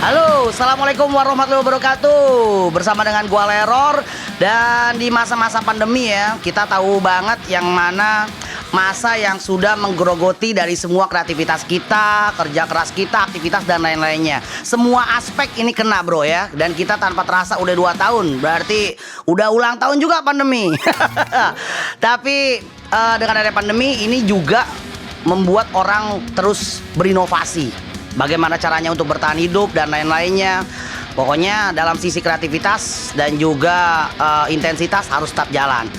Halo, assalamualaikum warahmatullahi wabarakatuh. Bersama dengan gua Leror. Dan di masa-masa pandemi ya, kita tahu banget yang mana masa yang sudah menggerogoti dari semua kreativitas kita, kerja keras kita, aktivitas dan lain-lainnya. Semua aspek ini kena bro ya. Dan kita tanpa terasa udah 2 tahun. Berarti udah ulang tahun juga pandemi. Tapi dengan ada pandemi ini juga membuat orang terus berinovasi. Bagaimana caranya untuk bertahan hidup dan lain-lainnya. Pokoknya dalam sisi kreativitas dan juga intensitas harus tetap jalan.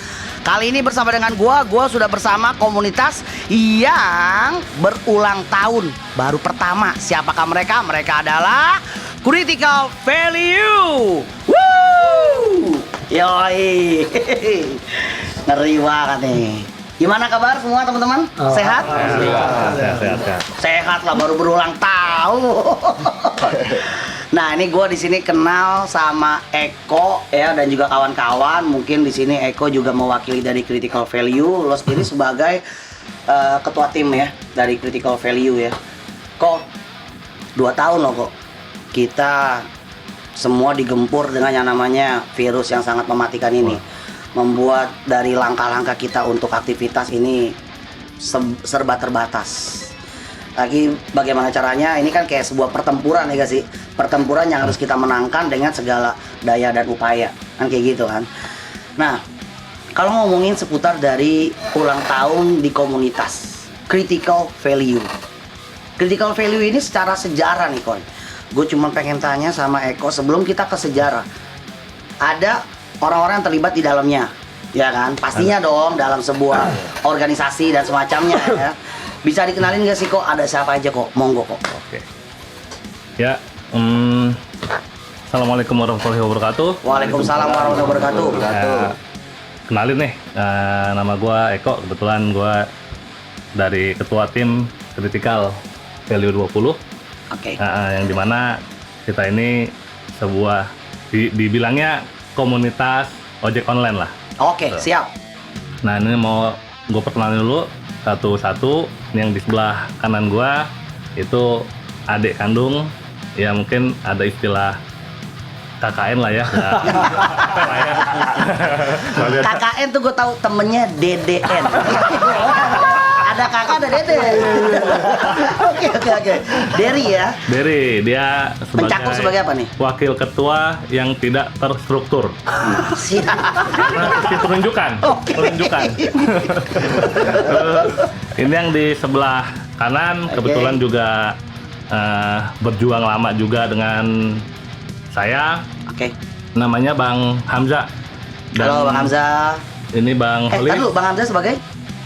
Kali ini bersama dengan gua sudah bersama komunitas yang berulang tahun. Baru pertama. Siapakah mereka? Mereka adalah Critical Value. Woo! Yoi. Ngeri banget nih. Gimana kabar semua teman-teman? Sehat? Sehat lah, baru berulang tahun. Nah, ini gue di sini kenal sama Eko ya dan juga kawan-kawan. Mungkin di sini Eko juga mewakili dari Critical Value. Lo sendiri sebagai ketua tim ya dari Critical Value ya. Kok 2 tahun loh kok. Kita semua digempur dengan yang namanya virus yang sangat mematikan ini. Membuat dari langkah-langkah kita untuk aktivitas ini serba terbatas. Lagi bagaimana caranya, ini kan kayak sebuah pertempuran ya gak sih? Pertempuran yang harus kita menangkan dengan segala daya dan upaya. Kan kayak gitu kan. Nah, kalau ngomongin seputar dari ulang tahun di komunitas Critical Value. Critical Value ini secara sejarah nih Kon. Gue cuma pengen tanya sama Eko sebelum kita ke sejarah. Ada orang-orang yang terlibat di dalamnya, ya kan? Pastinya dong dalam sebuah organisasi dan semacamnya ya. Bisa dikenalin nggak sih kok? Ada siapa aja kok? Monggo kok. Oke. Ya, assalamualaikum warahmatullahi wabarakatuh. Waalaikumsalam warahmatullahi wabarakatuh. Kenalin nih, nama gua Eko. Kebetulan gua dari ketua tim Critical Value 20. Oke. Yang dimana kita ini sebuah dibilangnya komunitas ojek online lah. Oke, siap. Nah, ini mau gue perkenalin dulu satu-satu. Yang di sebelah kanan gue itu adik kandung, ya mungkin ada istilah KKN lah ya. KKN tuh gue tahu temennya DDN. Ada kakak, ada dede. Oke. Derry ya? Derry, dia mencakup sebagai apa nih? Wakil ketua yang tidak terstruktur. Siap. Nah, penunjukan. Penunjukan. Ini yang di sebelah kanan, kebetulan juga berjuang lama juga dengan saya. Oke. Namanya Bang Hamzah. Halo Bang Hamzah. Ini Bang Holis. Dulu Bang Hamzah sebagai?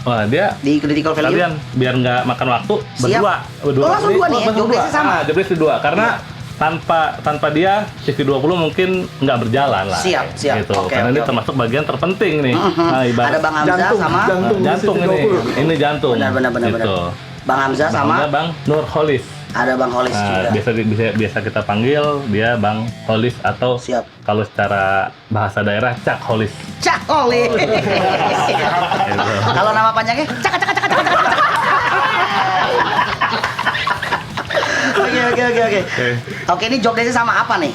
Wah, dia di Critical Value. Kalian biar nggak makan waktu berdua. Oh, langsung dua nih ya. Jobdesknya sama. Jobdesk dua karena tanpa dia CV20 mungkin nggak berjalan lah. Siap. Gitu. Karena ini termasuk bagian terpenting nih. Nah, ada Bang Hamzah sama jantung ini jantung. Benar. Gitu. Bang Hamzah sama Bang Nur Holis. Ada Bang Holis juga. Biasa kita panggil dia Bang Holis atau siap. Kalau secara bahasa daerah Cak Holis. Cak Holis. Kalau nama panjangnya Cak. Oke. Oke, ini jobdesknya sama apa nih?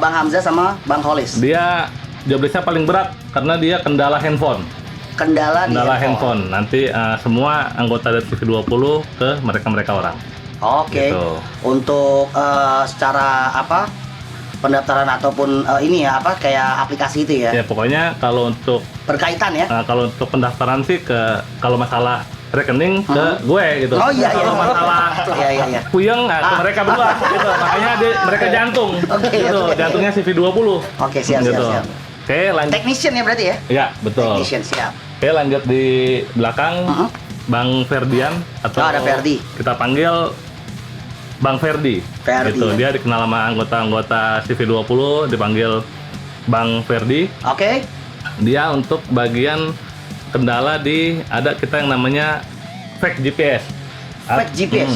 Bang Hamzah sama Bang Holis. Dia jobdesknya paling berat karena dia kendala handphone. Kendala handphone. Nanti semua anggota dari CV20 ke mereka orang. Oke. Gitu. Untuk secara apa? Pendaftaran ataupun ini ya apa kayak aplikasi itu ya? Ya pokoknya kalau untuk berkaitan ya? Kalau untuk pendaftaran sih kalau masalah rekening ke gue gitu. Oh iya. Kalau masalah puyeng ke mereka berdua gitu. Makanya mereka jantung. Gitu. Jantungnya CV20. Oke, siap. Oke, lanjut. Technician ya berarti ya? Iya, betul. Technician, siap. Oke, lanjut di belakang Bang Ferdian atau ada Ferdi. Kita panggil Bang Ferdi. Gitu. Dia dikenal sama anggota CV20 dipanggil Bang Ferdi. Oke. Dia untuk bagian kendala ada kita yang namanya fake GPS. Fake GPS.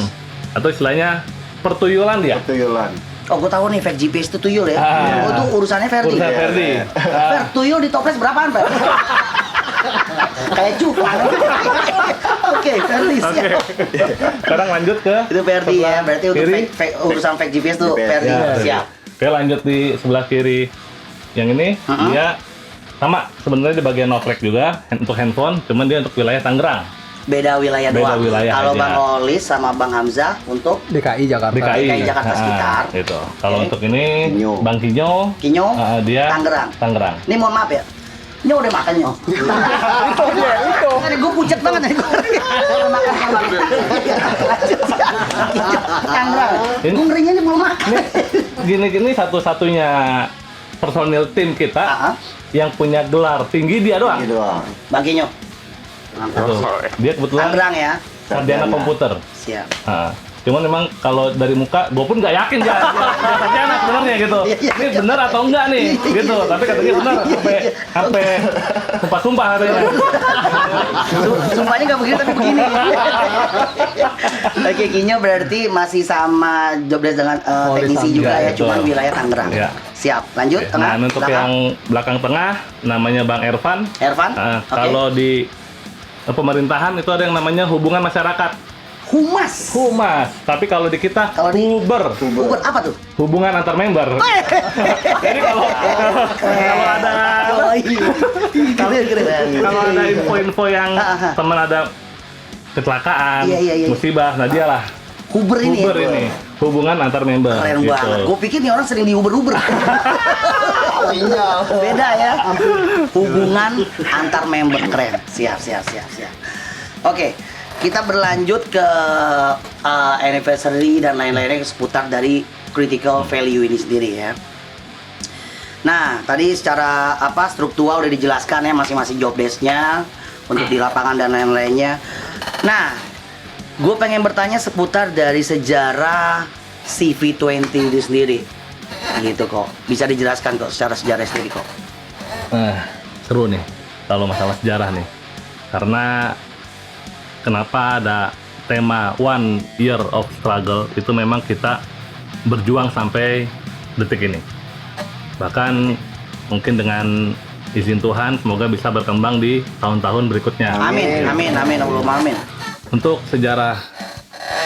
Atau istilahnya pertuyulan dia. Pertuyulan. Oh, gue tahu nih fake GPS itu tuyul ya. Oh, itu urusannya Ferdi. Ferdi. Tuyul di toples berapaan, Pak? Kayak cupang. Oke, Ferdi Oke. siap. Sekarang lanjut ke Itu Ferdi ya, berarti untuk kiri. urusan fake GPS tuh Ferdi Ya, siap. Oke, lanjut di sebelah kiri. Yang ini dia sama sebenarnya di bagian no track juga untuk handphone, cuman dia untuk wilayah Tangerang. Beda wilayah Beda doang. wilayah Kalau aja. Bang Olis sama Bang Hamzah untuk DKI Jakarta. DKI Jakarta sekitar. Gitu. Kalau Oke. untuk ini Kinyo. Bang Kinyo, Kinyo, dia Tangerang. Ini mohon maaf ya. Nyo udah makan Nyo. Itu dia, itu. Ada gue pucat banget nih. Udah makan Bang. Lanjut. Tangerang. Ini- Gue ngerinya nih belum makan. Gini-gini satu-satunya personil tim kita Ah, yang punya gelar tinggi dia doang. Gitu doang. Bang Kinyo. Gitu. Dia kebetulan Tangerang ya. sarjana komputer. Siap. Cuman memang kalau dari muka, gue pun nggak yakin dia sarjana sebenarnya gitu. Iya. Ini bener atau enggak nih, gitu. Tapi katanya bener, sampai sumpah-sumpah katanya. Sumpahnya nggak begitu tapi begini. Oke, Kinyo berarti masih sama jobdesk dengan teknisi sama. juga Iya, ya, cuman betul. wilayah Tangerang. Iya. Siap. Lanjut tengah. Nah, untuk belakang. yang belakang tengah namanya Bang Ervan. Ervan. Oke. Kalau di pemerintahan itu ada yang namanya hubungan masyarakat. Humas. Humas. Tapi kalau di kita Kalau di- Huber. Uber apa tuh? Hubungan antar member. Jadi kalau ada Oh, iya. Keren. kalau ada info-info yang teman ada kecelakaan, Iya. musibah, nah dia lah. Uber ini. Huber ya? ini, hubungan antar member. Keren gitu. banget. Gue pikir nih orang sering di Uber. Iya. Beda ya. Hubungan antar member keren. Siap. Oke, kita berlanjut ke anniversary dan lain-lainnya seputar dari critical value ini sendiri ya. Nah, tadi secara struktural udah dijelaskan ya masing-masing job desk-nya untuk di lapangan dan lain-lainnya. Nah, gue pengen bertanya seputar dari sejarah CV20 itu sendiri. Gitu kok. Bisa dijelaskan kok secara sejarah sendiri kok. Nah, seru nih kalau masalah sejarah nih. Karena kenapa ada tema One Year of Struggle, itu memang kita berjuang sampai detik ini. Bahkan mungkin dengan izin Tuhan semoga bisa berkembang di tahun-tahun berikutnya. Amin. Allahumma amin. Untuk sejarah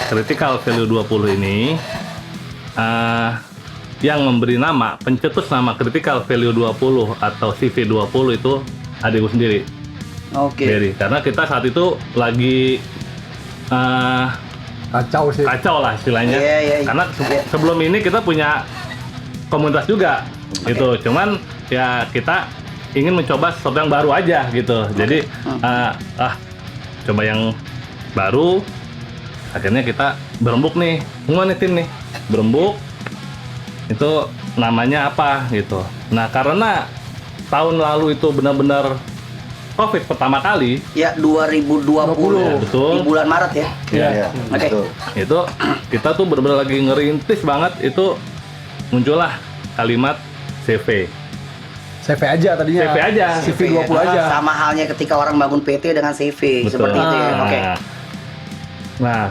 Critical Value 20 ini, yang memberi nama, pencetus nama Critical Value 20 atau CV20 itu adikku sendiri, Oke. Berry. Karena kita saat itu lagi Kacau sih. kacau lah istilahnya. Iya. Karena Iya. sebelum ini kita punya komunitas juga, gitu. Cuman ya kita ingin mencoba sesuatu yang baru aja gitu. Jadi coba yang baru. Akhirnya kita berembuk nih, semua nih tim nih berembuk. Itu namanya apa gitu. Nah karena tahun lalu itu benar-benar COVID pertama kali, Ya 2020. Ya, betul. Di bulan Maret ya. Iya. Oke. Betul. itu kita tuh benar-benar lagi ngerintis banget, itu muncullah kalimat CV. CV aja tadinya. CV aja. CV 20 aja. Sama halnya ketika orang bangun PT dengan CV Betul. seperti itu ya. Oke. Nah,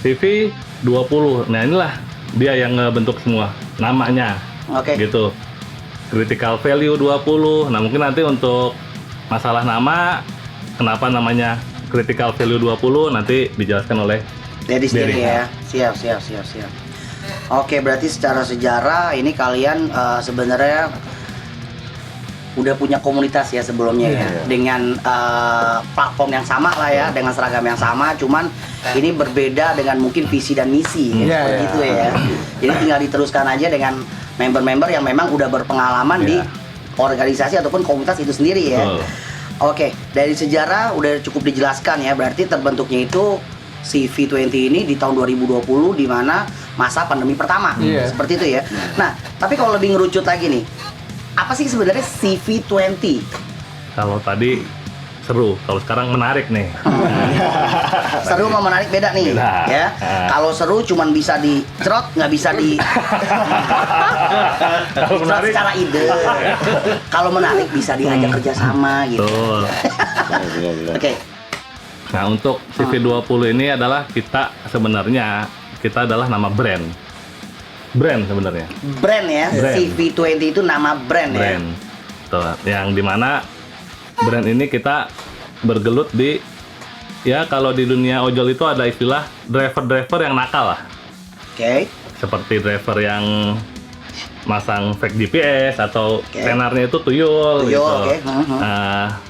CV 20. Nah, inilah dia yang ngebentuk semua namanya. Oke. Gitu. Critical Value 20. Nah, mungkin nanti untuk masalah nama, kenapa namanya Critical Value 20 nanti dijelaskan oleh Jadi sendiri Berry. ya. Siap. Oke, berarti secara sejarah ini kalian sebenarnya udah punya komunitas ya sebelumnya ya, dengan platform yang sama lah ya, dengan seragam yang sama, cuman ini berbeda dengan mungkin visi dan misi ya, seperti itu ya. Jadi tinggal diteruskan aja dengan member-member yang memang udah berpengalaman di organisasi ataupun komunitas itu sendiri ya. Betul. Oke, dari sejarah udah cukup dijelaskan ya, berarti terbentuknya itu CV20 ini di tahun 2020 di mana masa pandemi pertama. Iya. Seperti itu ya. Nah, tapi kalau lebih ngerucut lagi nih, apa sih sebenarnya CV20? kalau tadi seru, kalau sekarang menarik nih. Seru sama menarik beda nih, Beda. ya. Kalau seru cuman bisa dicerot, nggak bisa di Kalau dicerot menarik, secara ide. Kalau menarik bisa diajak kerjasama gitu. betul. Betul. Oke, Nah, untuk CV20 ini adalah kita sebenarnya adalah nama brand. Brand sebenarnya. brand ya. Brand. CV20 itu nama brand ya. Brand. Tuh, yang dimana brand ini kita bergelut di, ya kalau di dunia ojol itu ada istilah driver-driver yang nakal lah. Oke. Seperti driver yang masang fake GPS atau Oke. tenarnya itu tuyul, Tuyul, gitu. oke. Nah,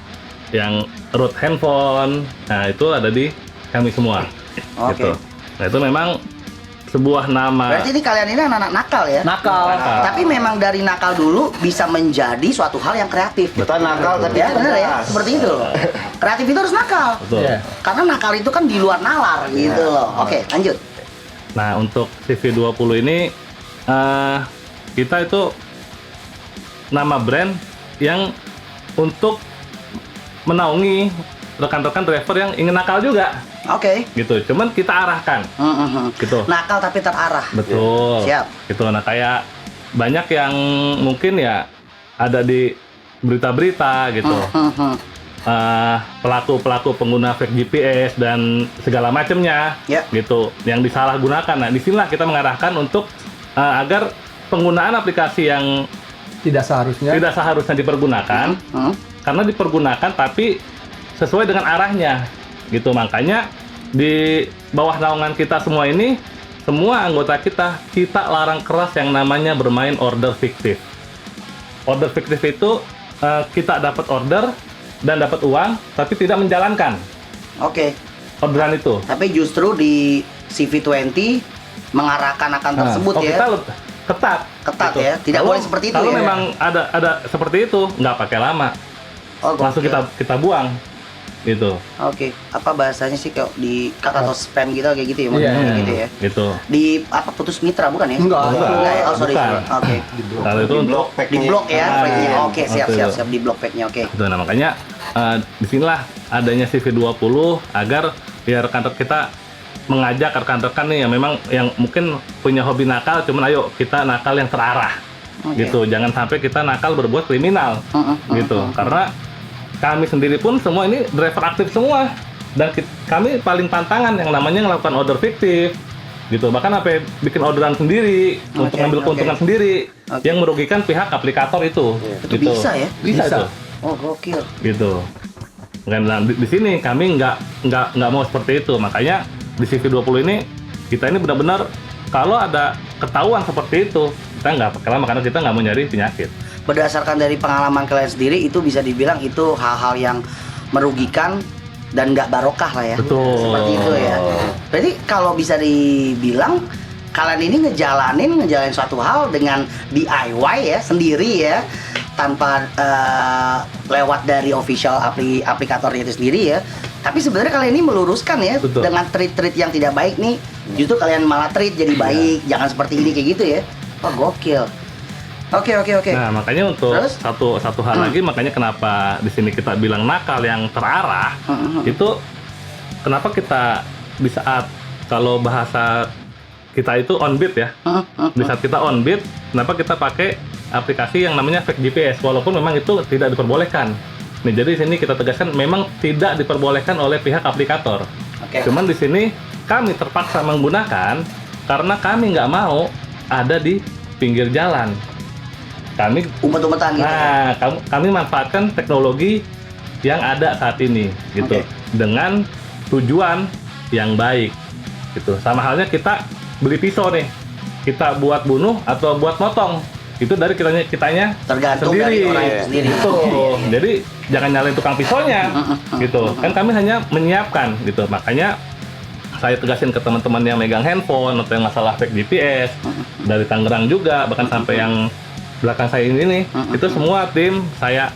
yang root handphone, nah itu ada di kami semua. Oke. Gitu. Nah itu memang sebuah nama. Berarti ini kalian ini anak-anak nakal ya? Nakal. Tapi memang dari nakal dulu bisa menjadi suatu hal yang kreatif. Kita nakal tapi Ya bener ya, cerdas. seperti itu loh. Kreatif itu harus nakal. Betul. Iya. Karena nakal itu kan di luar nalar gitu loh. Oke, lanjut. Nah untuk CV20 ini kita itu nama brand yang untuk menaungi rekan-rekan driver yang ingin nakal juga, Oke. gitu. Cuman kita arahkan, gitu. Nakal tapi terarah. Betul. Siap. Gitu. Nah kayak banyak yang mungkin ya ada di berita-berita gitu. Pelaku-pelaku pengguna fake GPS dan segala macamnya, Ya. gitu, yang disalahgunakan. Nah, disinilah kita mengarahkan untuk agar penggunaan aplikasi yang Tidak seharusnya. tidak seharusnya dipergunakan, karena dipergunakan tapi sesuai dengan arahnya, gitu. Makanya di bawah naungan kita semua ini, semua anggota kita larang keras yang namanya bermain order fiktif. Order fiktif itu kita dapat order dan dapat uang, tapi tidak menjalankan Oke. orderan itu. Tapi justru di CV20 mengarahkan akan tersebut ya. Kita ketat. Ketat gitu. ya. Tidak boleh seperti itu kalau ya. memang ada seperti itu, nggak pakai lama, Oh, langsung gokil. kita buang, gitu. Oke. Apa bahasanya sih kayak di kata atau spam gitu kayak gitu ya? Iya, Maksudnya iya. gitu ya. Gitu. Di apa putus mitra bukan ya? Enggak. Enggak ya? Oh sorry. Bukan. Oke. Kalau itu Di untuk blok Di blok ya, Ah, fake-nya. iya. Oke, siap Waktu siap itu. siap di blok fake-nya. Oke. Gitu. Nah makanya disinilah adanya CV20 agar ya rekan-rekan kita mengajak rekan-rekan nih yang memang yang mungkin punya hobi nakal, cuman ayo kita nakal yang terarah, Oke. gitu. Jangan sampai kita nakal berbuat kriminal, gitu. Karena kami sendiri pun semua ini driver aktif semua, dan kami paling pantangan yang namanya melakukan order fiktif, gitu. Bahkan sampai bikin orderan sendiri untuk Oke, ngambil oke. keuntungan sendiri Oke. yang merugikan pihak aplikator itu. Itu bisa ya? Bisa, Bisa. itu. Oh gokil. Gitu. Dan di sini kami nggak mau seperti itu. Makanya di CV20 ini kita ini benar-benar kalau ada ketahuan seperti itu kita nggak pakai lama karena kita nggak mau nyari penyakit. Berdasarkan dari pengalaman kalian sendiri itu bisa dibilang itu hal-hal yang merugikan dan nggak barokah lah ya. Betul. Seperti itu ya. Berarti kalau bisa dibilang kalian ini ngejalanin suatu hal dengan DIY ya sendiri ya, tanpa lewat dari official aplikatornya itu sendiri ya. Tapi sebenarnya kalian ini meluruskan ya. Betul. Dengan treat-treat yang tidak baik nih, justru kalian malah treat jadi baik. Jangan seperti ini kayak gitu ya. Wah gokil. Oke. Nah makanya untuk Terus? satu hal lagi, makanya kenapa di sini kita bilang nakal yang terarah, itu kenapa kita di saat kalau bahasa kita itu on beat ya, di saat kita on beat, kenapa kita pakai aplikasi yang namanya fake GPS walaupun memang itu tidak diperbolehkan. Nih jadi di sini kita tegaskan memang tidak diperbolehkan oleh pihak aplikator. Oke. Cuman di sini kami terpaksa menggunakan karena kami nggak mau ada di pinggir jalan. Kami Umpet-umpetan gitu. Nah, kami manfaatkan teknologi yang ada saat ini, gitu, Oke. dengan tujuan yang baik, gitu. Sama halnya kita beli pisau nih, kita buat bunuh atau buat motong, itu dari kitanya Tergantung sendiri, dari orang itu sendiri. gitu. Iya. Jadi jangan nyalain tukang pisaunya, gitu. Kan kami hanya menyiapkan, gitu. Makanya saya tegasin ke teman-teman yang megang handphone atau yang masalah fake GPS dari Tangerang juga, bahkan sampai yang belakang saya ini nih, itu semua tim saya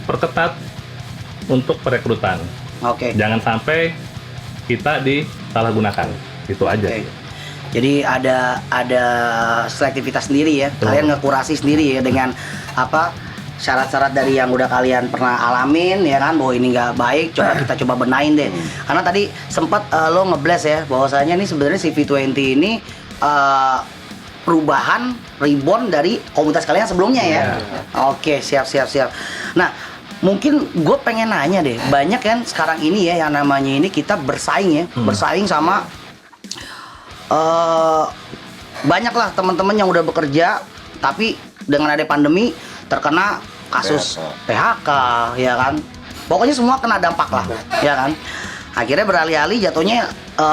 perketat untuk perekrutan. Oke. Jangan sampai kita disalahgunakan, gitu aja. Oke. Jadi ada selektivitas sendiri ya. Betul. Kalian ngekurasi sendiri ya dengan apa syarat-syarat dari yang udah kalian pernah alamin ya kan, bahwa ini nggak baik, kita coba benain deh. Karena tadi sempat lo ngeblast ya bahwasanya nih sebenarnya CV20 ini perubahan reborn dari komunitas kalian sebelumnya ya. Oke, siap. Nah, mungkin gue pengen nanya deh, banyak kan sekarang ini ya yang namanya ini kita bersaing ya, bersaing sama banyak lah teman-teman yang udah bekerja, tapi dengan ada pandemi terkena kasus PHK ya kan. Pokoknya semua kena dampak lah, ya kan? Akhirnya beralih-alih jatuhnya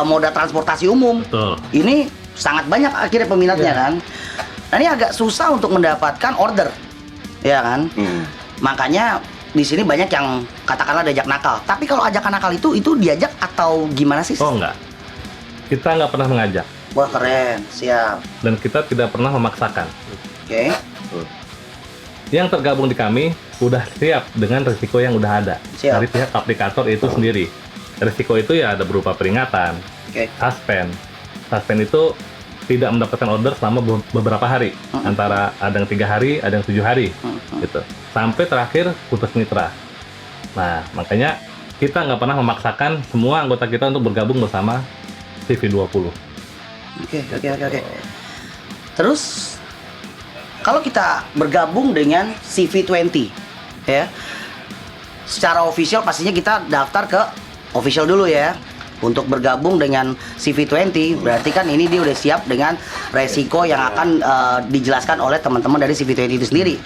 moda transportasi umum. Betul. Ini sangat banyak akhirnya peminatnya kan. Nah ini agak susah untuk mendapatkan order, ya kan? Makanya di sini banyak yang katakanlah diajak nakal. Tapi kalau ajakan nakal itu diajak atau gimana sih? Oh enggak, kita nggak pernah mengajak Wah keren, siap. dan kita tidak pernah memaksakan. Oke. Yang tergabung di kami udah siap dengan risiko yang udah ada Siap. dari pihak aplikator itu sendiri. Risiko itu ya ada berupa peringatan, Oke. suspend. Suspend itu tidak mendapatkan order selama beberapa hari, antara ada yang 3 hari, ada yang 7 hari, gitu. Sampai terakhir putus mitra. Nah, makanya kita nggak pernah memaksakan semua anggota kita untuk bergabung bersama CV20. Oke. Terus kalau kita bergabung dengan CV20, ya, secara official pastinya kita daftar ke official dulu ya. Untuk bergabung dengan CV20, berarti kan ini dia udah siap dengan resiko yang akan dijelaskan oleh teman-teman dari CV20 itu sendiri.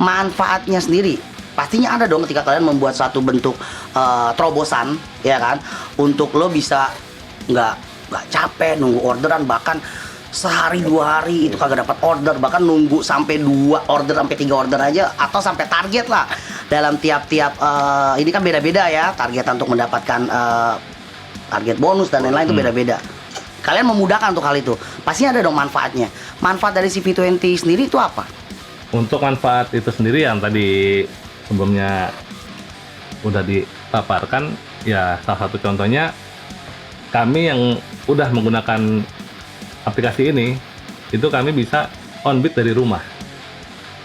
Manfaatnya sendiri, pastinya ada dong ketika kalian membuat satu bentuk terobosan, ya kan, untuk lo bisa nggak capek nunggu orderan, bahkan sehari 2 hari itu kagak dapat order, bahkan nunggu sampai 2 order sampai 3 order aja, atau sampai target lah dalam tiap-tiap ini kan beda-beda ya targetan untuk mendapatkan target bonus dan lain-lain itu beda-beda. Kalian memudahkan untuk hal itu, pastinya ada dong manfaatnya. Manfaat dari CV20 sendiri itu apa? Untuk manfaat itu sendiri yang tadi sebelumnya udah dipaparkan, ya salah satu contohnya kami yang udah menggunakan aplikasi ini, itu kami bisa on bid dari rumah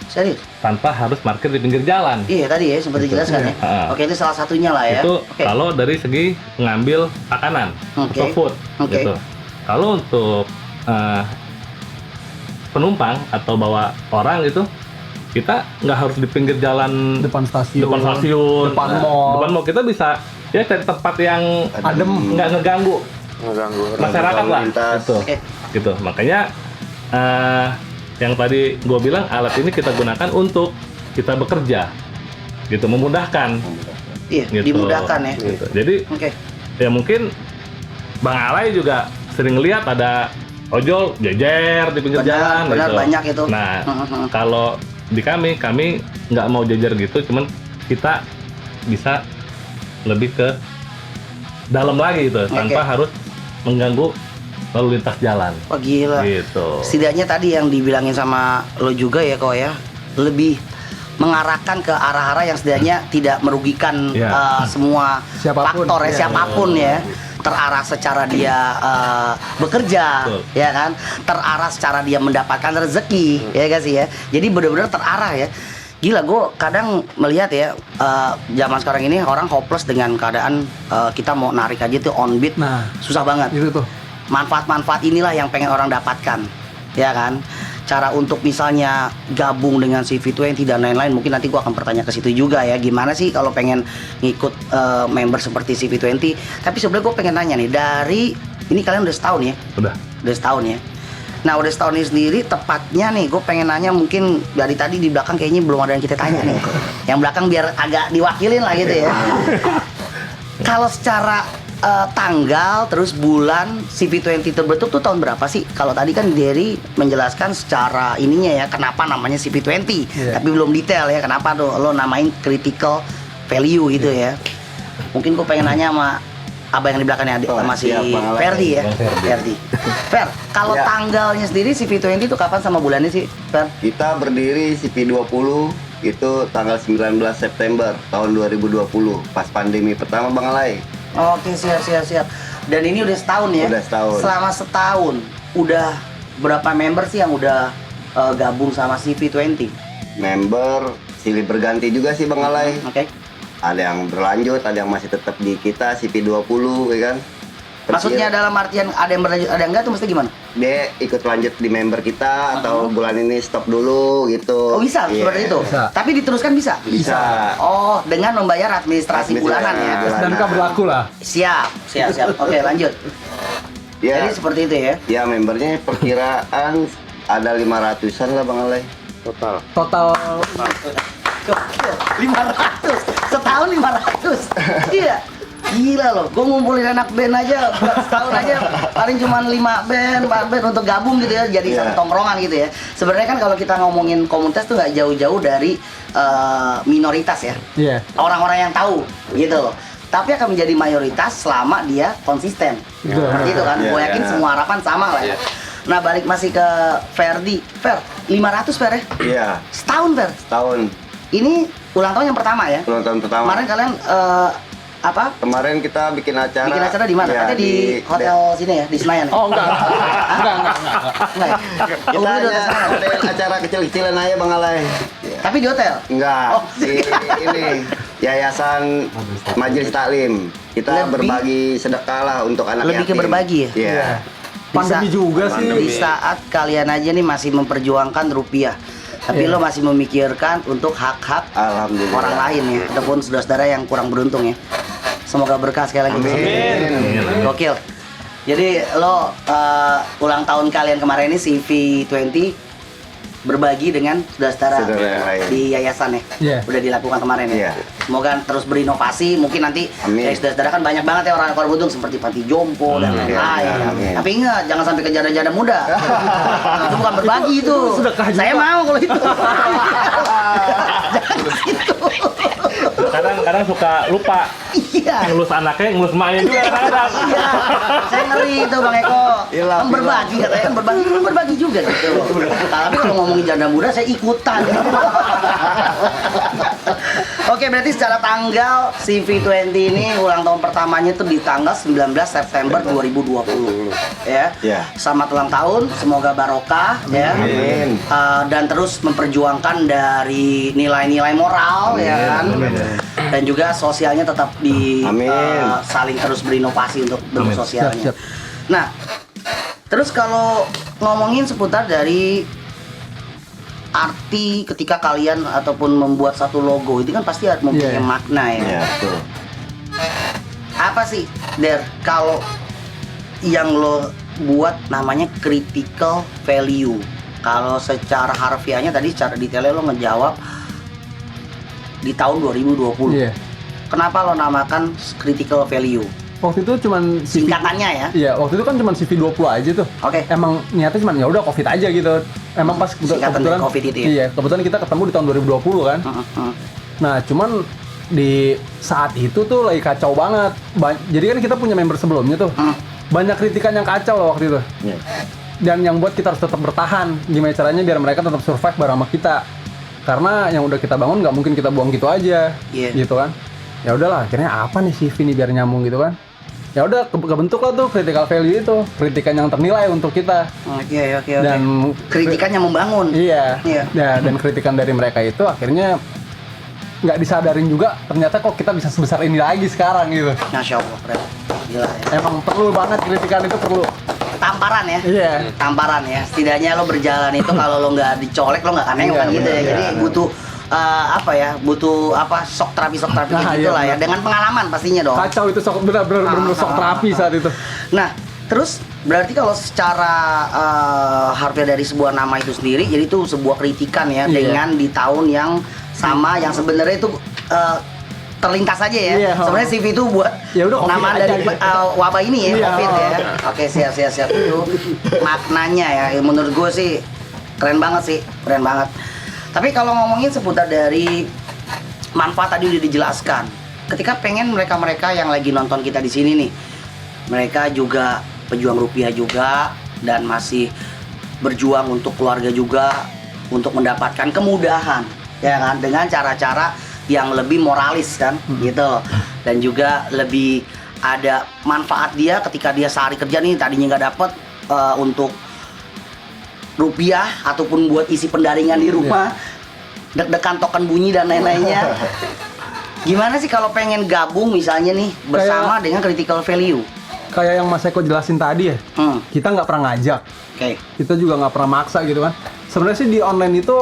Serius? tanpa harus parkir di pinggir jalan. Iya tadi ya seperti Gitu. jelaskan ya. Oke, itu salah satunya lah ya. Itu Oke. kalau dari segi mengambil makanan Oke. atau food, Oke. gitu. Kalau untuk penumpang atau bawa orang itu, kita nggak harus di pinggir jalan, Depan stasiun, depan mall. Kita bisa ya cari tempat yang Adem. nggak ngeganggu masyarakat lah, gitu. Oke. Gitu. Makanya yang tadi gue bilang, alat ini kita gunakan untuk kita bekerja, gitu, memudahkan. Iya, Gitu. dimudahkan ya. Gitu. Jadi Oke. ya mungkin Bang Alay juga sering lihat ada ojol jejer di pinggir jalan. Benar, gitu. banyak itu. Nah, kalau di kami nggak mau jejer gitu, cuman kita bisa lebih ke dalam lagi gitu, tanpa harus mengganggu lalu lintas jalan. Wah gila. Gitu. Setidaknya tadi yang dibilangin sama lo juga ya kok ya, lebih mengarahkan ke arah-arah yang setidaknya tidak merugikan Ya. semua Siapapun. faktor ya, Ya. siapapun ya. Terarah secara dia bekerja, Betul. ya kan? Terarah secara dia mendapatkan rezeki, ya gak sih ya? Jadi benar-benar terarah ya. Gila, gue kadang melihat ya zaman sekarang ini orang hopeless dengan keadaan kita mau narik aja tuh on bid, Nah, susah banget. itu tuh. Manfaat-manfaat inilah yang pengen orang dapatkan, ya kan? Cara untuk misalnya gabung dengan CV20 dan lain-lain, mungkin nanti gua akan bertanya ke situ juga ya, gimana sih kalau pengen ngikut member seperti CV20. Tapi sebenarnya gue pengen nanya nih, dari ini kalian udah setahun ya? Udah. Udah setahun ya? Nah udah setahun ini sendiri, tepatnya nih gue pengen nanya, mungkin dari tadi di belakang kayaknya belum ada yang kita tanya nih. Yang belakang biar agak diwakilin lah gitu ya. Kalau secara tanggal terus bulan CV20 terbentuk tuh tahun berapa sih? Kalau tadi kan Derry menjelaskan secara ininya ya, kenapa namanya CV20, tapi belum detail ya kenapa tuh lo namain critical value gitu ya. Mungkin gue pengen nanya sama abang yang di belakangnya, adik sama si siap, Bang Alay. Ferdi ya. Bang Ferdi. Ferdi. Fer, kalau Ya. tanggalnya sendiri CV20 itu kapan sama bulannya sih, Fer? Kita berdiri CV20 itu tanggal 19 September tahun 2020, pas pandemi pertama Bang Alay. Oke, siap. Dan ini udah setahun ya? Udah setahun. Selama setahun, udah berapa member sih yang udah gabung sama CV20? Member silih berganti juga sih Bang Alay. Oke. Ada yang berlanjut, ada yang masih tetap di kita CV20 ya kan. Maksudnya dalam artian ada yang berlanjut, ada yang enggak tuh mesti gimana? Dia ikut lanjut di member kita atau bulan ini stop dulu gitu. Oh bisa, Iya. seperti itu? Bisa. Tapi diteruskan bisa? Bisa. Oh, dengan membayar administrasi bulanan ya? Bulanan. SDNK berlaku lah. Siap. Oke, lanjut. Ya, Jadi seperti itu ya? ya membernya perkiraan ada 500-an lah Bang Alay. Total 500. Setahun 500. Iya. Gila loh, gue ngumpulin anak band aja setahun aja paling cuma 5 band, 4 band untuk gabung gitu ya, jadi satu tongkrongan gitu ya. Sebenarnya kan kalau kita ngomongin komunitas tuh nggak jauh-jauh dari minoritas ya. Iya. Orang-orang yang tahu gitu loh. Tapi akan menjadi mayoritas selama dia konsisten. Betul. Seperti itu kan, gue yakin semua harapan sama lah ya. Nah balik masih ke Ferdi, 500 Fer ya? Iya, Setahun Fer? tahun Ini ulang tahun yang pertama ya? ulang tahun pertama. Kemarin kalian apa? Kemarin kita bikin acara. Bikin acara di mana? Iya, Katanya di hotel sini ya, di Senayan ya? Oh enggak. Enggak. Enggak ya? Kita Oh, di hanya hotel Senayan. ada acara kecil-kecilan aja Bang Alay. Tapi di hotel? Enggak, Oh. di ini Yayasan Majelis Taklim. Kita Lebih- berbagi sedekah lah untuk anak Lebih ke yatim. berbagi ya? Iya. Pandemi juga sih. Di saat kalian aja nih masih memperjuangkan rupiah, tapi lo masih memikirkan untuk hak-hak Alhamdulillah. orang lain ya, ataupun saudara-saudara yang kurang beruntung ya. Semoga berkah sekali lagi. Amin. Gokil. Jadi lo ulang tahun kalian kemarin ini CV20 berbagi dengan saudara-saudara Saudara yang lain. di yayasan ya. Iya. Udah dilakukan kemarin ya. Iya. Semoga terus berinovasi. Mungkin nanti Amin. dari saudara-saudara kan banyak banget ya orang kurang beruntung seperti panti jompo dan lain-lain. Amin. Tapi ingat jangan sampai ke janda-janda muda. Itu bukan berbagi itu. sedekah juga. Saya mau kalau itu. Jangan gitu. Kadang suka lupa Iya. ngelus anaknya, ngelus emaknya juga kadang-kadang. Iya, saya ngeri itu Bang Eko. Hilang, Kan berbagi katanya, kan berbagi juga gitu. Tapi kalau ngomongin janda muda saya ikutan. Oke, berarti secara tanggal CV20 ini ulang tahun pertamanya itu di tanggal 19 September 2020. Ya. Iya. Selamat ulang tahun, semoga barokah ya. Amin. Dan terus memperjuangkan dari nilai-nilai moral ya kan. Dan juga sosialnya tetap di Amin. saling terus berinovasi untuk bentuk Amin. sosialnya. Siap, Nah, terus kalau ngomongin seputar dari arti ketika kalian ataupun membuat satu logo itu kan pasti ada mempunyai Iya. makna ya. Iya, betul. Apa sih, Der, kalau yang lo buat namanya critical value? Kalau secara harfiahnya tadi secara detailnya lo ngejawab di tahun 2020. Iya. Kenapa lo namakan critical value? Waktu itu cuman CV. Singkatannya ya. Iya, waktu itu kan cuman CV20 aja tuh. Oke. Emang niatnya cuman ya udah Covid aja gitu. Emang pas Singkatan dari Covid itu ya? Iya, kebetulan kita ketemu di tahun 2020 kan. Nah, cuman di saat itu tuh lagi kacau banget. Jadi kan kita punya member sebelumnya tuh. Banyak kritikan yang kacau loh waktu itu. Iya. Dan yang buat kita harus tetap bertahan. Gimana caranya biar mereka tetap survive bareng sama kita. Karena yang udah kita bangun nggak mungkin kita buang gitu aja. Iya. Gitu kan. Ya udahlah, akhirnya apa nih CV nih biar nyambung gitu kan. Ya udah kebentuk lah tuh critical value itu, kritikan yang ternilai untuk kita. Oke. Dan Kritikan yang membangun. iya. Iya. Dan kritikan dari mereka itu akhirnya nggak disadarin juga ternyata kok kita bisa sebesar ini lagi sekarang gitu. Masya Allah, keren. Gila ya. Emang perlu banget kritikan itu perlu. Tamparan ya. Iya. Tamparan ya. Setidaknya lo berjalan itu kalau lo nggak dicolek lo nggak aneh Iya, kan gitu ya. bener, Jadi iya. butuh butuh shock terapi Nah, gitu iya, lah ya. bener. Dengan pengalaman pastinya dong. Kacau itu bener-bener sok terapi saat itu. Nah, terus berarti kalau secara harfiah dari sebuah nama itu sendiri, jadi itu sebuah kritikan ya Iya. dengan di tahun yang sama yang sebenarnya itu terlintas aja ya. Iya, Sebenarnya CV itu buat Ya udah, nama COVID aja dari gitu. wabah ini ya, Iya, COVID ya. Oke, siap itu maknanya ya. Menurut gue sih keren banget sih, keren banget. Tapi kalau ngomongin seputar dari manfaat tadi udah dijelaskan. Ketika pengen mereka-mereka yang lagi nonton kita di sini nih, mereka juga pejuang rupiah juga dan masih berjuang untuk keluarga juga untuk mendapatkan kemudahan ya kan dengan cara-cara yang lebih moralis kan gitu, dan juga lebih ada manfaat dia ketika dia sehari kerja nih tadinya nggak dapet untuk rupiah ataupun buat isi pendaringan di rumah, deg-degan token bunyi dan lain-lainnya. Gimana sih kalau pengen gabung misalnya nih bersama dengan critical value? Kayak yang Mas Eko jelasin tadi ya, kita nggak pernah ngajak, Oke. kita juga nggak pernah maksa gitu kan. Sebenarnya sih di online itu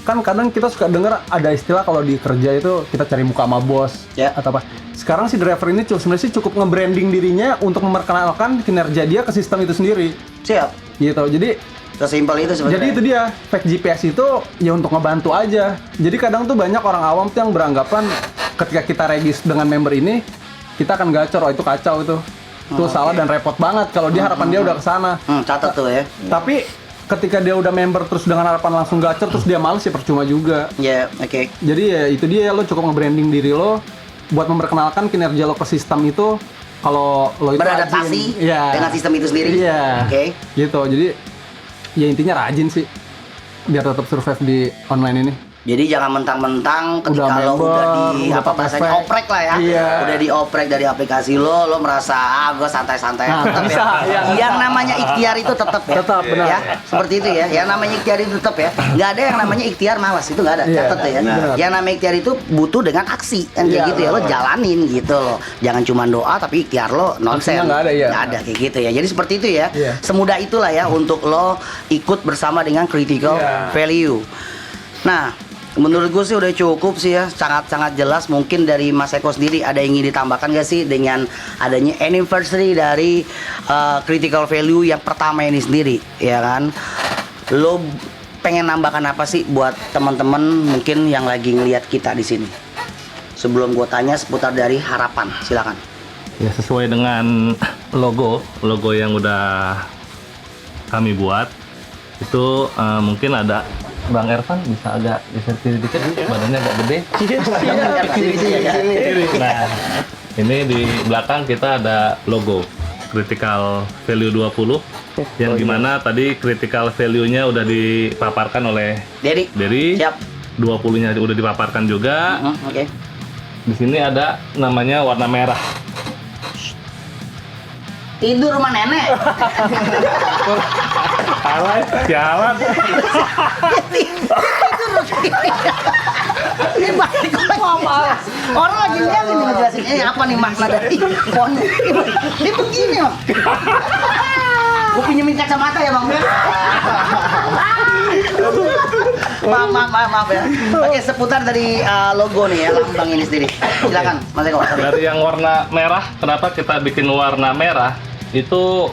kan kadang kita suka dengar ada istilah kalau di kerja itu kita cari muka sama bos Ya. atau apa. Sekarang si driver ini sebenarnya sih cukup nge-branding dirinya untuk memperkenalkan kinerja dia ke sistem itu sendiri. Siap. Gitu. Jadi Sesimpel itu sebenarnya. Jadi itu dia, fake GPS itu ya untuk ngebantu aja. Jadi kadang tuh banyak orang awam tuh yang beranggapan ketika kita regis dengan member ini, kita akan gacor, oh itu kacau itu. Itu salah dan repot banget kalau dia harapan dia udah kesana. Catat tuh ya. Tapi ketika dia udah member terus dengan harapan langsung gacor terus dia males ya percuma juga. Ya, oke. Jadi ya itu dia, lo cukup nge-branding diri lo buat memperkenalkan kinerja lo ke sistem itu. Kalau lo itu Beradaptasi rajin, iya. dengan sistem itu sendiri. Iya. Oke. Gitu. Jadi ya intinya rajin sih biar tetap survive di online ini. Jadi jangan mentang-mentang ketika Udah lo member, udah di udah apa pakai bahasanya fake. oprek lah ya. Iya. Udah dioprek dari aplikasi lo merasa gue santai-santai Nah, tetap bisa, ya. iya. Yang namanya ikhtiar itu tetap ya. Tetap, benar. Ya, seperti itu ya. Yang namanya ikhtiar itu tetap ya. Nggak ada yang namanya ikhtiar malas, itu nggak ada. Iya, Catat ya. benar. Yang namanya ikhtiar itu butuh dengan aksi kan kayak Iya, gitu ya. Lo jalanin gitu loh. Jangan cuma doa tapi ikhtiar lo nonsen. Aksinya nggak ada, iya. Nggak ada kayak gitu ya. Jadi seperti itu ya. Iya. Semudah itulah ya untuk lo ikut bersama dengan critical Iya. value. Nah, menurut gue sih udah cukup sih ya, sangat-sangat jelas. Mungkin dari Mas Eko sendiri ada yang ingin ditambahkan gak sih dengan adanya anniversary dari critical value yang pertama ini sendiri, ya kan? Lo pengen nambahkan apa sih buat teman-teman mungkin yang lagi ngelihat kita di sini? Sebelum gue tanya seputar dari harapan, silakan. Ya sesuai dengan logo yang udah kami buat itu mungkin ada Bang Ervan bisa agak geser kiri dikit, badannya agak gede. Nah, ini di belakang kita ada logo Critical Value 20 yang dimana tadi critical value-nya udah dipaparkan oleh Dedi, siap. 20-nya udah dipaparkan juga. Oke. Di sini ada namanya warna merah. Tidur rumah nenek. Jalan. Ini balik lagi. Orang lagi lihat ini ngejelasin apa nih makna dari font. Ini begini Bang. Gue pinjemin kacamata ya Bang. Maaf ya. Oke, seputar dari logo nih ya, lambang ini sendiri. Silakan Mas Eko. Dari yang warna merah, kenapa kita bikin warna merah? Itu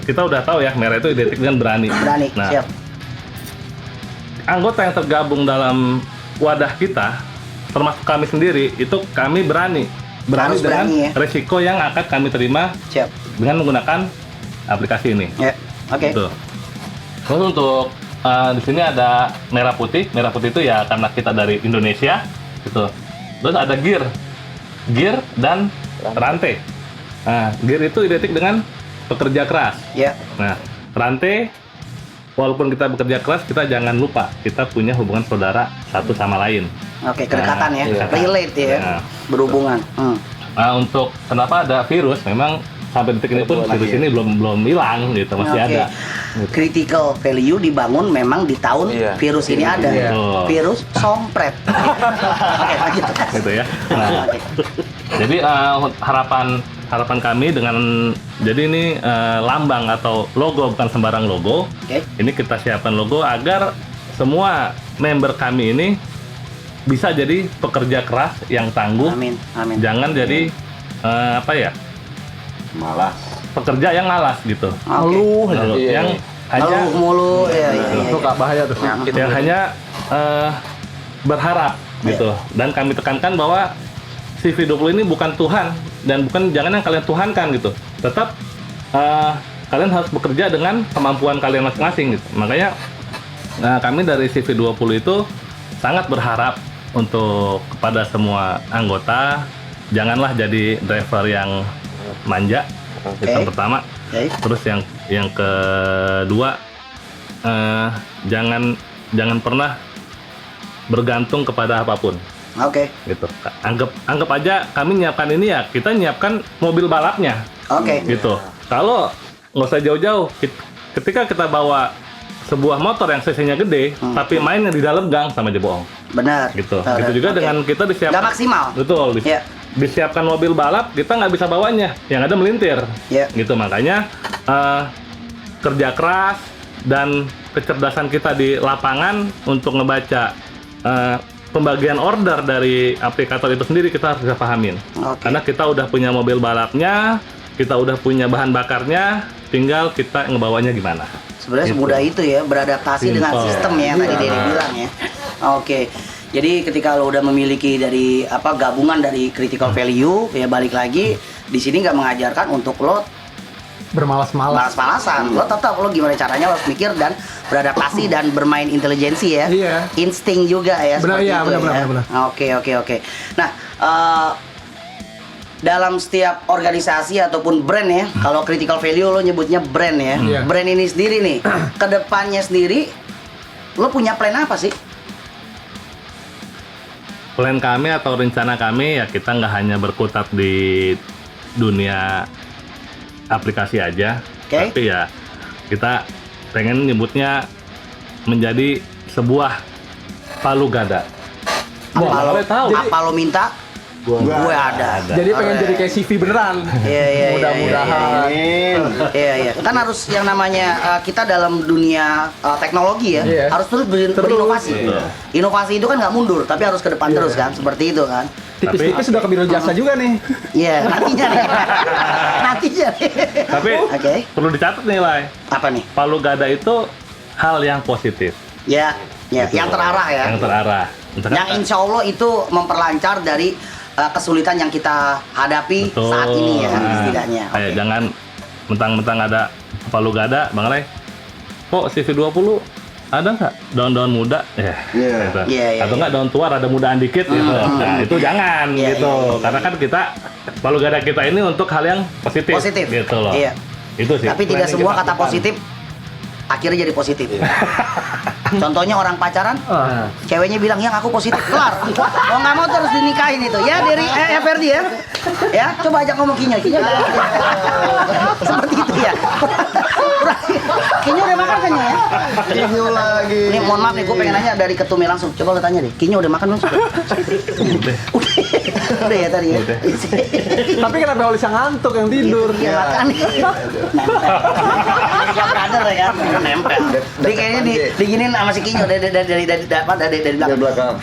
kita udah tahu ya, merah itu identik dengan berani. Berani, Nah, siap. anggota yang tergabung dalam wadah kita, termasuk kami sendiri, itu kami berani Harus dengan berani, ya. resiko yang akan kami terima Siap. dengan menggunakan aplikasi ini. Ya. Oke. Gitu. Terus untuk di sini ada merah putih. Merah putih itu ya karena kita dari Indonesia, gitu. Terus ada gear dan rantai. Nah, gear itu identik dengan pekerja keras. Ya. Nah, rantai, walaupun kita bekerja keras, kita jangan lupa kita punya hubungan saudara satu sama lain. Oke, kedekatan ya. Kedekatan. Relate ya. Nah. Berhubungan. Nah, untuk kenapa ada virus, memang sampai detik ini pun virus ini belum hilang gitu, masih Oke. ada. Critical value dibangun memang di tahun virus ini ada. Iya. Virus sompret. Oke, lanjut. Gitu ya. Nah, Oke. jadi harapan kami dengan jadi ini lambang atau logo, bukan sembarang logo. Oke. Ini kita siapkan logo agar semua member kami ini bisa jadi pekerja keras yang tangguh. Amin. Amin. Jangan jadi Malas. pekerja yang malas gitu. Ngeluh aja. Lalu yang hanya Ngeluh mulu ya. Itu Kak, bahaya tuh. yang hanya berharap gitu. Dan kami tekankan bahwa CV20 ini bukan Tuhan dan jangan yang kalian tuhankan gitu. Tetap kalian harus bekerja dengan kemampuan kalian masing-masing gitu. Makanya kami dari CV20 itu sangat berharap untuk kepada semua anggota, janganlah jadi driver yang manja. Itu yang pertama. Oke. Terus yang kedua, jangan pernah bergantung kepada apapun. Oke. Gitu. Anggap aja kami nyiapkan ini ya, kita nyiapkan mobil balapnya. Oke. Gitu. Kalau nggak usah jauh-jauh, ketika kita bawa sebuah motor yang cc-nya gede, tapi mainnya di dalam gang, sama aja bohong. Benar. Gitu. Benar. Itu juga Oke. dengan kita disiapkan. Nggak maksimal. Betul. Iya. Disiapkan mobil balap, kita nggak bisa bawanya, yang ada melintir. Iya. Gitu, makanya kerja keras dan kecerdasan kita di lapangan untuk ngebaca pembagian order dari aplikator itu sendiri kita harus bisa pahamin. Oke. Karena kita udah punya mobil balapnya, kita udah punya bahan bakarnya, tinggal kita ngebawanya gimana. Sebenarnya Gitu. semudah itu ya, beradaptasi dengan Simple. sistem ya, tadi Denny bilang ya. Oke. Jadi ketika lo udah memiliki dari gabungan dari critical value, ya balik lagi di sini nggak mengajarkan untuk lo Bermalas-malas. malas-malasan. Lo tetap lo gimana caranya lo harus mikir dan beradaptasi dan bermain intelijensi ya. Iya. Insting juga ya. Benar, seperti iya, itu benar, ya. benar. Oke. Nah, dalam setiap organisasi ataupun brand ya, kalau critical value lo nyebutnya brand ya. Iya. Brand ini sendiri nih, kedepannya sendiri lo punya plan apa sih? Plan kami atau rencana kami ya kita nggak hanya berkutat di dunia aplikasi aja, Oke. tapi ya kita pengen nyebutnya menjadi sebuah palu gada. Apa lo boleh tahu. Apa lo minta? Gue ada. Jadi pengen jadi kayak CV beneran. Iya. Mudah-mudahan. Iya. Kan harus yang namanya kita dalam dunia teknologi ya, Iya. harus terus berinovasi. Inovasi itu kan nggak mundur, tapi harus ke depan terus kan, seperti itu kan. Tipis-tipis sudah ke biro jasa juga nih. Iya, nantinya nih. Nantinya nih. Tapi Oke. perlu dicatat nih, Lai. Apa nih? Palu gada itu hal yang positif. Ya, Gitu. yang terarah ya. Yang terarah. Misalkan- Yang insya Allah itu memperlancar dari kesulitan yang kita hadapi Betul. saat ini ya, Nah, setidaknya. kayak Oke. jangan mentang-mentang ada palu gada, Bang Lai. Kok CV20 ada nggak daun-daun muda? Ya. Iya. Gitu. Iya. Atau nggak daun tua ada mudaan dikit gitu. Nah, itu jangan Iya, gitu. iya. Karena kan kita palu gada kita ini untuk hal yang positif. Positif. Gitu loh. Iya. Itu sih. Tapi tidak planning semua kita kata ke depan. positif akhirnya jadi positif. Contohnya orang pacaran, ceweknya bilang yang aku positif, kelar. Oh nggak mau terus dinikahin itu. Ya dari Ferdi ya. Ya, coba ajak ngomong Kinyo. Seperti itu ya. Kinyo udah makan kan ya? Kinyo lagi. Ini mohon maaf nih, gue pengen nanya dari ketumnya langsung. Coba lo tanya deh, Kinyo udah makan belum? Udah. Udah ya tadi ya. Udah. Tapi kenapa Olis yang ngantuk yang tidur? Iya makan. Nempel. Brother ya kan, nempel. Jadi kayaknya diginin sama si Kinyo dari Dari belakang. belakang.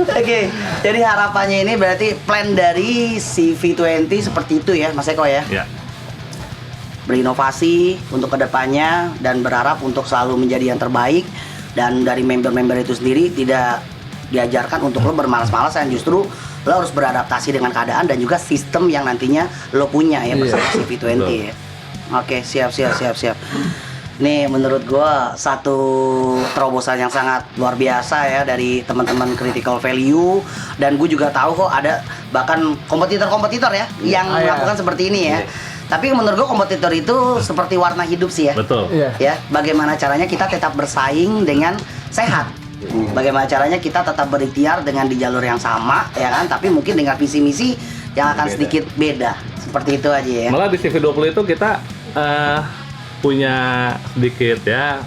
Oke, jadi harapannya ini berarti plan dari CV20 seperti itu ya, Mas Eko ya. Ya. Berinovasi untuk kedepannya dan berharap untuk selalu menjadi yang terbaik, dan dari member-member itu sendiri tidak diajarkan untuk lo bermalas-malasan, justru lo harus beradaptasi dengan keadaan dan juga sistem yang nantinya lo punya ya bersama CV20 ya. Oke, siap. Nih menurut gua satu terobosan yang sangat luar biasa ya dari teman-teman critical value, dan gue juga tahu kok ada bahkan kompetitor-kompetitor ya yang melakukan seperti ini ya. Tapi menurut gua kompetitor itu seperti warna hidup sih ya. Betul. Iya. Ya, bagaimana caranya kita tetap bersaing dengan sehat. Bagaimana caranya kita tetap berikhtiar dengan di jalur yang sama ya kan, tapi mungkin dengan visi misi yang akan sedikit beda. Seperti itu aja ya. Malah di CV20 itu kita punya sedikit ya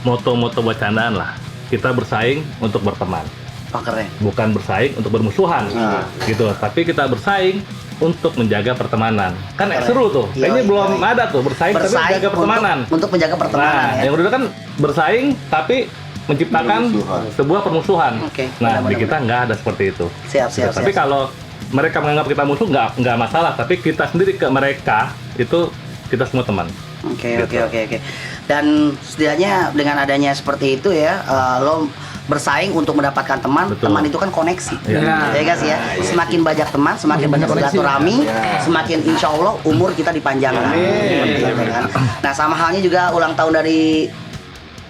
moto-moto bercandaan lah. Kita bersaing untuk berteman, Oh, keren. bukan bersaing untuk bermusuhan, gitu. Tapi kita bersaing untuk menjaga pertemanan. Kan seru tuh. Kayaknya Yoi, belum yoi. ada tuh bersaing tapi menjaga pertemanan. untuk menjaga pertemanan Nah, ya. yang udah kan bersaing tapi menciptakan Permusuhan. sebuah permusuhan. Oke, Nah, benar-benar. di kita nggak ada seperti itu. Siap. Tapi kalau mereka menganggap kita musuh nggak masalah. Tapi kita sendiri ke mereka itu kita semua teman. Oke. Gitu. Dan setidaknya dengan adanya seperti itu ya, lo bersaing untuk mendapatkan teman. Betul. Teman itu kan koneksi. Iya. Ya guys ya. Semakin banyak teman, semakin banyak koneksi. silaturahmi, semakin insya Allah umur kita dipanjangkan. Seperti itu kan. Nah, sama halnya juga ulang tahun dari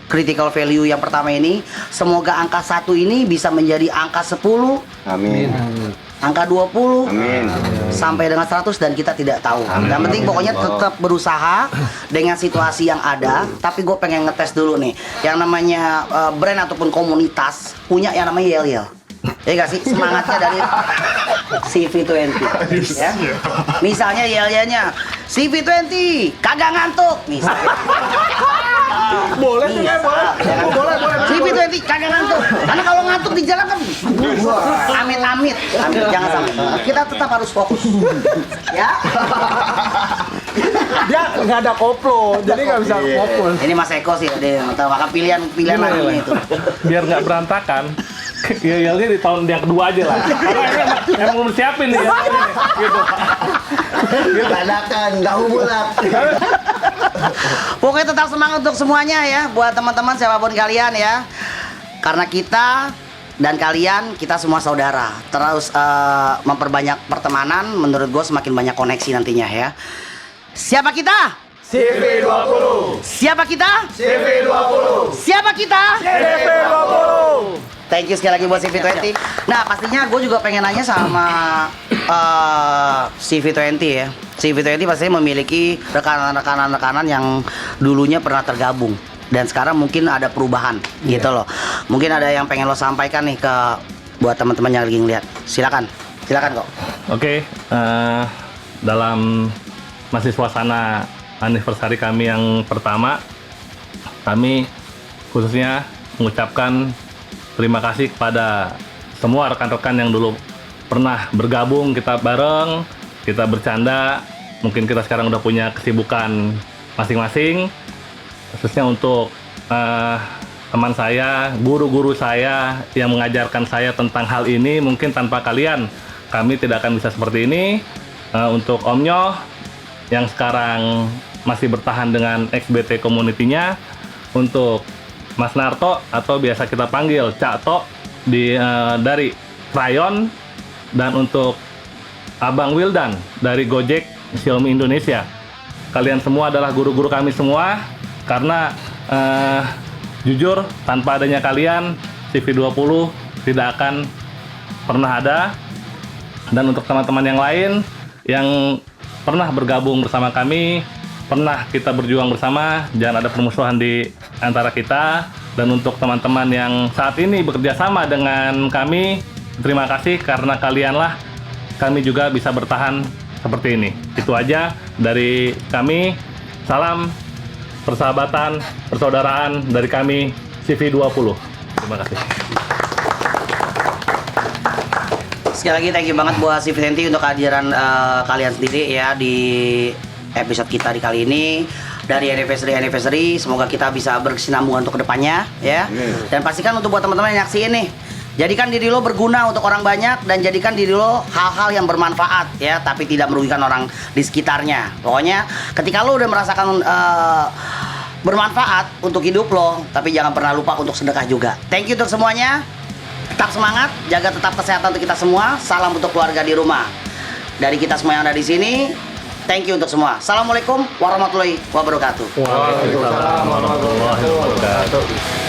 critical value yang pertama ini, semoga angka 1 ini bisa menjadi angka 10, Amin. angka 20, Amin. sampai dengan 100 dan kita tidak tahu. Yang penting pokoknya tetap berusaha dengan situasi yang ada. Tapi gue pengen ngetes dulu nih, yang namanya brand ataupun komunitas punya yang namanya yel-yel. Ya gak sih, semangatnya dari CV20 ya. Misalnya yel-yelnya CV20 kagak ngantuk misalnya. Boleh sih, Bisa, ya kan? boleh. CV20 kagak ngantuk. Karena kalau ngantuk di jalan kan amit-amit. Jangan sampai. Kita tetap harus fokus. Ya. Dia nggak ada koplo, jadi nggak bisa fokus. Ini Mas Eko sih, dia maka pilihan lagi nih itu. Biar nggak berantakan. Ya di tahun yang kedua aja lah. Karena emang belum siapin nih ya. Gitu. Dadakan, tahu bulat. Pokoknya tetap semangat untuk semuanya ya, buat teman-teman siapapun kalian ya. Karena kita dan kalian, kita semua saudara. Terus memperbanyak pertemanan, menurut gue semakin banyak koneksi nantinya ya. Siapa kita? CV20. Siapa kita? CV20. Siapa kita? CV20. Thank you sekali lagi buat CV20. Nah, pastinya gue juga pengen nanya sama CV20 ya. CV20 pastinya memiliki rekanan-rekanan yang dulunya pernah tergabung dan sekarang mungkin ada perubahan gitu loh. Mungkin ada yang pengen lo sampaikan nih ke buat teman-teman yang lagi ngeliat. Silakan kok. Oke, dalam masih suasana anniversary kami yang pertama, kami khususnya mengucapkan terima kasih kepada semua rekan-rekan yang dulu pernah bergabung, kita bareng, kita bercanda. Mungkin kita sekarang udah punya kesibukan masing-masing. Khususnya untuk teman saya, guru-guru saya yang mengajarkan saya tentang hal ini, mungkin tanpa kalian kami tidak akan bisa seperti ini. Untuk Om Nyoh yang sekarang masih bertahan dengan XBT community-nya, untuk Mas Narto atau biasa kita panggil Cak Tok dari Krayon, dan untuk Abang Wildan dari Gojek Xiaomi Indonesia. Kalian semua adalah guru-guru kami semua, karena jujur tanpa adanya kalian CV20 tidak akan pernah ada. Dan untuk teman-teman yang lain yang pernah bergabung bersama kami, pernah kita berjuang bersama, jangan ada permusuhan di antara kita. Dan untuk teman-teman yang saat ini bekerja sama dengan kami, terima kasih, karena kalianlah kami juga bisa bertahan seperti ini. Itu aja dari kami. Salam persahabatan, persaudaraan dari kami CV20. Terima kasih. Sekali lagi thank you banget buat CV20 untuk kehadiran kalian sendiri ya di episode kita di kali ini. Dari anniversary, semoga kita bisa berkesinambungan untuk kedepannya ya. Dan pastikan untuk buat teman-teman yang nyaksiin nih, jadikan diri lo berguna untuk orang banyak, dan jadikan diri lo hal-hal yang bermanfaat ya, tapi tidak merugikan orang di sekitarnya. Pokoknya ketika lo udah merasakan bermanfaat untuk hidup lo, tapi jangan pernah lupa untuk sedekah juga. Thank you untuk semuanya. Tetap semangat, jaga tetap kesehatan untuk kita semua. Salam untuk keluarga di rumah. Dari kita semua yang ada di sini, thank you untuk semua. Assalamualaikum warahmatullahi wabarakatuh. Waalaikumsalam warahmatullahi wabarakatuh.